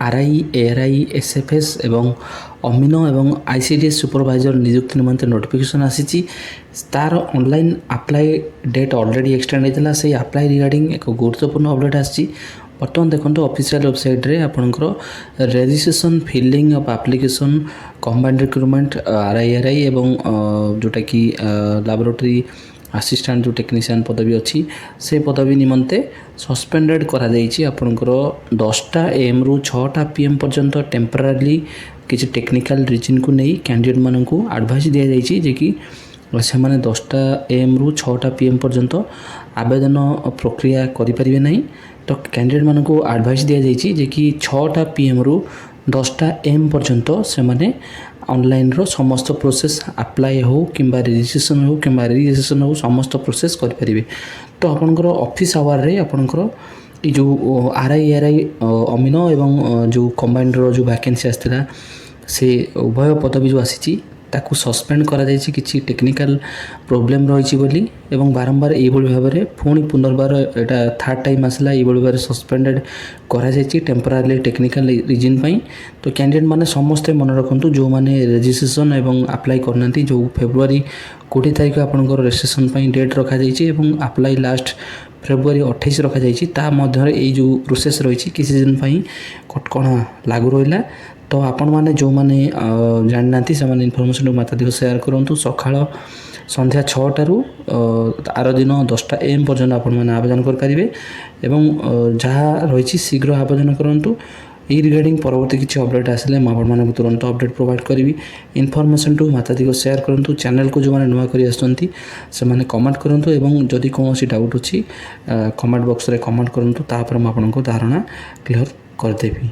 RI ARI SFS एवं अमीनो एवं आईसीडीएस सुपरवाइजर नियुक्ति निमंते नोटिफिकेशन आसी तार online apply date already extend होता से अप्लाई रिगार्डिंग एक गुरुत्वपूर्ण अपडेट आसी बर्तमान देखो ऑफिशियल वेबसाइट रे आपनकर registration filling of application combined recruitment RI एवं जोटा कि लैबोरेटरी असिस्टेंट जो टेक्नीशियन पदवी अच्छी से पदवी निमंते सस्पेंडेड करा जाइछि आपनकर 10टा AM रु 6टा PM पर्यंत टेम्पररी किसी टेक्निकल रीजन को नहीं कैंडिडेट मानक एडवाइस दि जाइछि जे कि से मैंने 10टा AM रु 6टा PM पर्यंत आवेदन प्रक्रिया करें ना तो कैंडिडेट मानक एडवाइस दि जाइछि जे कि 6टा PM रु 10टा AM पर्यंत से माने ऑनलाइन रो समस्त प्रोसेस अप्लाई हो कि रजिस्ट्रेशन हो कि रजिस्ट्रेशन हो समस्त प्रोसेस करें तो आपंकर ऑफिस आवर रे आपंकर ये जो आरआई एआरआई अमीनो एवं जो कंबाइंड रो जो वैकेंसी आसाला से उभय पदवी जो आसी ताकू सस्पेंड करा जाइछि किछि टेक्निकल प्रोब्लेम रही बोली एवं बारंबार ये भाव में पुणी पुनर्बार एटा थर्ड टाइम आसला ये भाव सस्पेंडेड करा जाइछि टेम्पररी टेक्निकल रीजन पई तो कैंडिडेट माने समस्ते मन रखंतु जो माने रजिस्ट्रेशन एवं अप्लाई करना जो फेब्रुआरी 20 तारिख आपनकर रजिस्ट्रेशन पई डेट रखा जाइछि एवं अप्लाई लास्ट फेब्रुआरी 28 रखा जाइछि ता मध्य ये जो प्रोसेस रही किसी दिन पई कटकणा लागू रहिला तो आपण मैंने जो मैंने जानना से इनफर्मेशन माता शेयर करूँ सकाळ संध्या 6टारू आर दिन 10टा AM पर्यंत आपण मैंने आवेदन करेंगे एवं जहाँ रही शीघ्र आवेदन करूँ ये रिगार्डिंग परवर्ती किसी अपडेट आसिले मुझे तुरंत अपडेट प्रोवाइड करी इनफर्मेशन टू माता शेयर करूँ चैनल को जो मैंने नुआ कर आसमें कमेंट करूँ एवं जदि कौन डाउट अच्छी कमेंट बॉक्स रे कमेंट करूँ तापर मुझे धारणा क्लियर करदेवी।